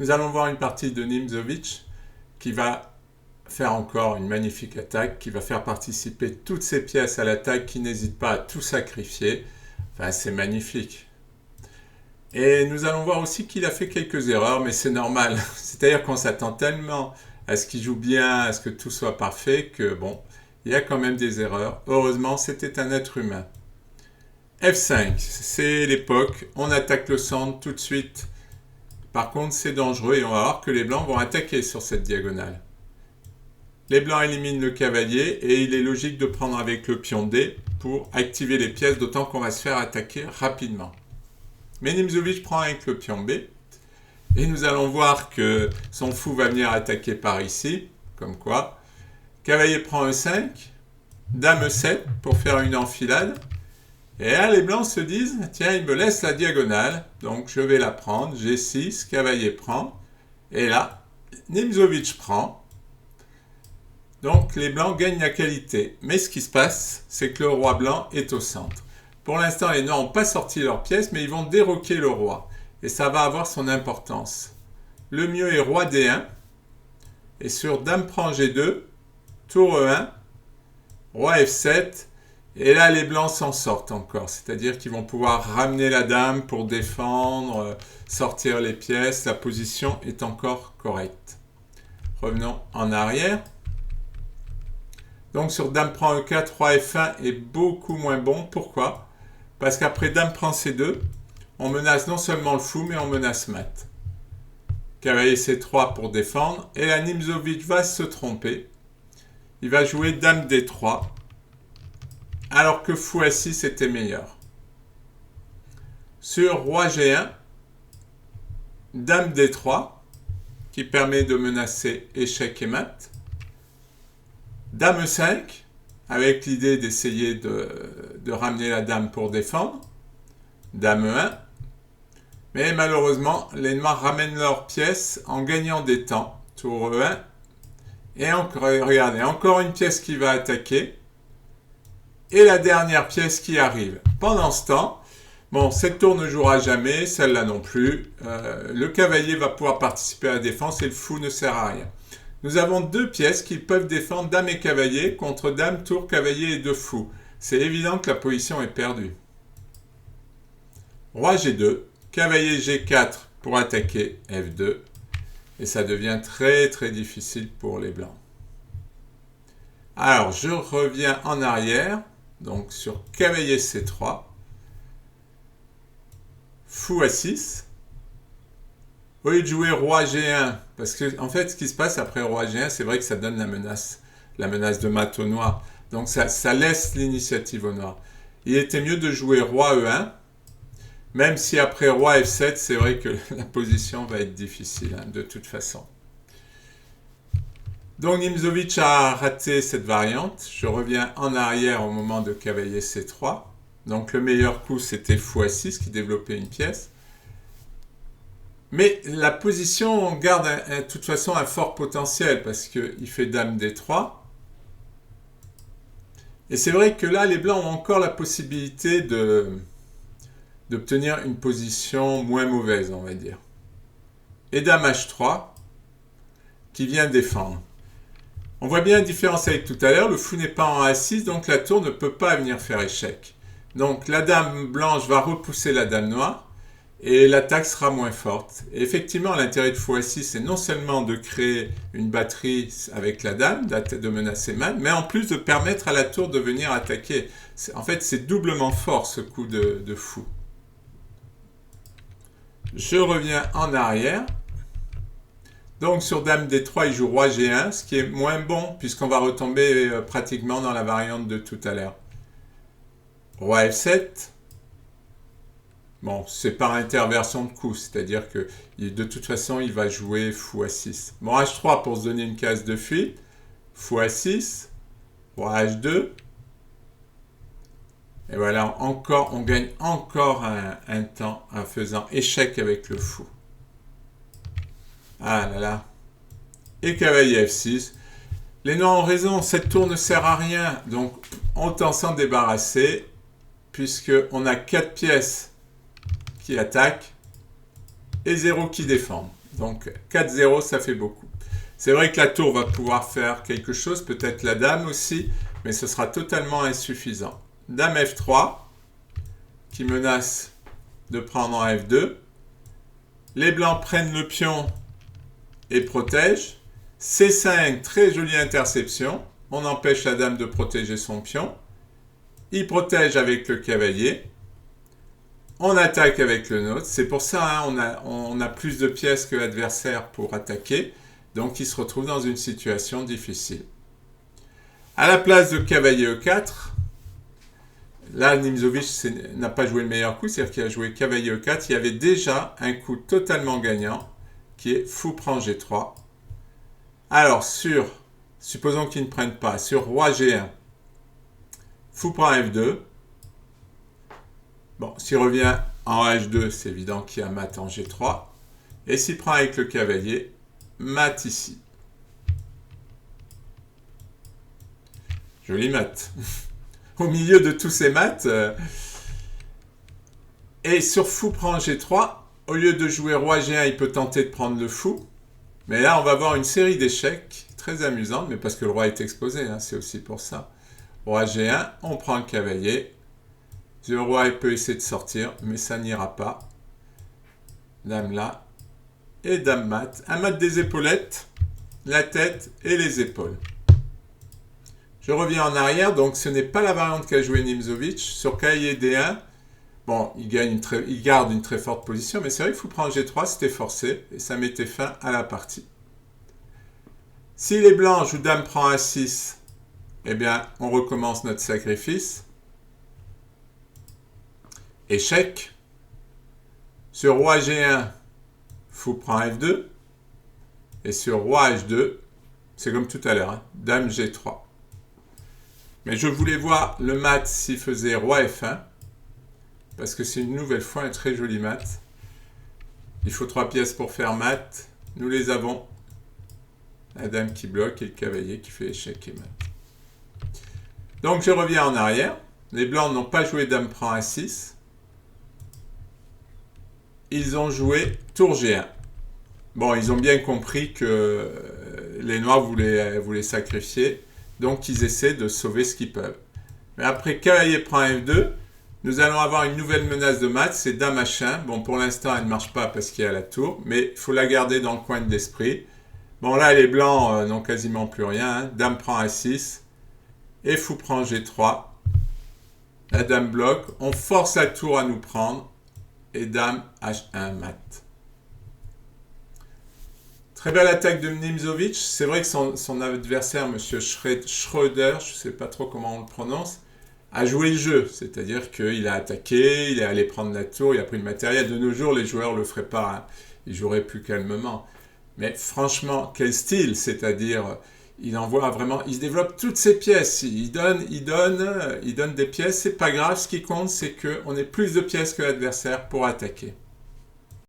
Nous allons voir une partie de Nimzowitsch qui va faire encore une magnifique attaque, qui va faire participer toutes ses pièces à l'attaque, qui n'hésite pas à tout sacrifier. Enfin, c'est magnifique. Et nous allons voir aussi qu'il a fait quelques erreurs, mais c'est normal. C'est-à-dire qu'on s'attend tellement à ce qu'il joue bien, à ce que tout soit parfait, que bon, il y a quand même des erreurs. Heureusement, c'était un être humain. F5, c'est l'époque. On attaque le centre tout de suite. Par contre, c'est dangereux et on va voir que les blancs vont attaquer sur cette diagonale. Les blancs éliminent le cavalier et il est logique de prendre avec le pion D pour activer les pièces, d'autant qu'on va se faire attaquer rapidement. Mais Nimzowitsch prend avec le pion B et nous allons voir que son fou va venir attaquer par ici, comme quoi. Cavalier prend E5, Dame E7 pour faire une enfilade. Et là, les blancs se disent, tiens, il me laisse la diagonale, donc je vais la prendre. G6, cavalier prend. Et là, Nimzowitsch prend. Donc les blancs gagnent la qualité. Mais ce qui se passe, c'est que le roi blanc est au centre. Pour l'instant, les noirs n'ont pas sorti leurs pièces, mais ils vont déroquer le roi. Et ça va avoir son importance. Le mieux est roi D1. Et sur dame prend G2, tour E1, roi F7. Et là, les blancs s'en sortent encore. C'est-à-dire qu'ils vont pouvoir ramener la dame pour défendre, sortir les pièces. La position est encore correcte. Revenons en arrière. Donc sur dame prend E4, roi F1 est beaucoup moins bon. Pourquoi ? Parce qu'après dame prend C2, on menace non seulement le fou, mais on menace mat. Cavalier C3 pour défendre. Et là, Nimzowitsch va se tromper. Il va jouer dame D3. Alors que fou A6 était meilleur. Sur roi G1, dame D3, qui permet de menacer échec et mat. Dame E5, avec l'idée d'essayer de ramener la dame pour défendre. Dame E1. Mais malheureusement, les noirs ramènent leurs pièces en gagnant des temps. Tour E1. Et encore, regardez, encore une pièce qui va attaquer. Et la dernière pièce qui arrive. Pendant ce temps, bon, cette tour ne jouera jamais, celle-là non plus. Le cavalier va pouvoir participer à la défense et le fou ne sert à rien. Nous avons deux pièces qui peuvent défendre dame et cavalier contre dame, tour, cavalier et deux fous. C'est évident que la position est perdue. Roi G2, cavalier G4 pour attaquer F2. Et ça devient très très difficile pour les blancs. Alors, je reviens en arrière. Donc sur cavalier C3, fou A6, au lieu de jouer roi G1, parce que en fait ce qui se passe après roi G1, c'est vrai que ça donne la menace de mat au noir, donc ça laisse l'initiative au noir. Il était mieux de jouer roi E1, même si après roi F7, c'est vrai que la position va être difficile, hein, de toute façon. Donc Nimzowitsch a raté cette variante. Je reviens en arrière au moment de cavalier C3. Donc le meilleur coup, c'était fou A6 qui développait une pièce. Mais la position garde de toute façon un fort potentiel parce qu'il fait dame D3. Et c'est vrai que là, les blancs ont encore la possibilité d'obtenir une position moins mauvaise, on va dire. Et dame H3 qui vient défendre. On voit bien la différence avec tout à l'heure, le fou n'est pas en A6, donc la tour ne peut pas venir faire échec. Donc la dame blanche va repousser la dame noire, et l'attaque sera moins forte. Et effectivement, l'intérêt de fou A6, c'est non seulement de créer une batterie avec la dame, de menacer mat, mais en plus de permettre à la tour de venir attaquer. En fait, c'est doublement fort ce coup de fou. Je reviens en arrière. Donc sur dame D3, il joue roi G1, ce qui est moins bon, puisqu'on va retomber pratiquement dans la variante de tout à l'heure. Roi F7. Bon, c'est par interversion de coups, c'est-à-dire que de toute façon, il va jouer fou A6. Bon, H3 pour se donner une case de fuite. Fou A6. Roi H2. Et voilà, encore, on gagne encore un temps en faisant échec avec le fou. Ah là là. Et cavalier F6. Les noirs ont raison, cette tour ne sert à rien. Donc, autant s'en débarrasser, puisqu'on a 4 pièces qui attaquent. et 0 qui défendent. Donc 4-0, ça fait beaucoup. C'est vrai que la tour va pouvoir faire quelque chose, peut-être la dame aussi, mais ce sera totalement insuffisant. Dame F3, qui menace de prendre en F2. Les blancs prennent le pion et protègent. C5, très jolie interception. On empêche la dame de protéger son pion. Il protège avec le cavalier. On attaque avec le nôtre. C'est pour ça on a plus de pièces que l'adversaire pour attaquer. Donc il se retrouve dans une situation difficile. À la place de cavalier E4, là Nimzowitsch n'a pas joué le meilleur coup, c'est-à-dire qu'il a joué cavalier E4. Il y avait déjà un coup totalement gagnant qui est fou prend G3. Alors supposons qu'ils ne prennent pas, sur roi G1, fou prend F2. Bon, s'il revient en H2, c'est évident qu'il y a mat en G3. Et s'il prend avec le cavalier, mat ici. Joli mat. Au milieu de tous ces maths. Et sur fou prend G3, au lieu de jouer roi G1, il peut tenter de prendre le fou. Mais là, on va voir une série d'échecs très amusante, mais parce que le roi est exposé, hein, c'est aussi pour ça. Roi G1, on prend le cavalier. Le roi il peut essayer de sortir, mais ça n'ira pas. Dame là. Et dame mat. Un mat des épaulettes, la tête et les épaules. Je reviens en arrière, donc ce n'est pas la variante qu'a joué Nimzowitsch. Sur cavalier D1, bon, il garde une très forte position, mais c'est vrai qu'il faut prendre G3, c'était forcé, et ça mettait fin à la partie. Si les blancs jouent dame prend A6, eh bien, on recommence notre sacrifice. Échec. Sur roi G1, fou prend F2. Et sur roi H2, c'est comme tout à l'heure, hein, dame G3. Mais je voulais voir le mat s'il faisait roi F1, parce que c'est une nouvelle fois un très joli mat. Il faut 3 pièces pour faire mat. Nous les avons. La dame qui bloque et le cavalier qui fait échec et mat. Donc je reviens en arrière. Les blancs n'ont pas joué dame prend A6. Ils ont joué tour G1. Bon, ils ont bien compris que les noirs voulaient sacrifier. Donc ils essaient de sauver ce qu'ils peuvent. Mais après cavalier prend F2, nous allons avoir une nouvelle menace de mat, c'est dame H1. Bon, pour l'instant, elle ne marche pas parce qu'il y a la tour, mais il faut la garder dans le coin de l'esprit. Bon, là, les blancs n'ont quasiment plus rien. Hein. Dame prend A6 et fou prend G3. La dame bloque. On force la tour à nous prendre et dame H1 mat. Très belle attaque de Nimzowitsch. C'est vrai que son adversaire, M. Schröder, je ne sais pas trop comment on le prononce, a joué le jeu. C'est-à-dire qu'il a attaqué, il est allé prendre la tour, il a pris le matériel. De nos jours, les joueurs ne le feraient pas. Hein. Ils joueraient plus calmement. Mais franchement, quel style. C'est-à-dire, il envoie vraiment... Il se développe toutes ses pièces. Il donne des pièces. C'est pas grave. Ce qui compte, c'est qu'on ait plus de pièces que l'adversaire pour attaquer.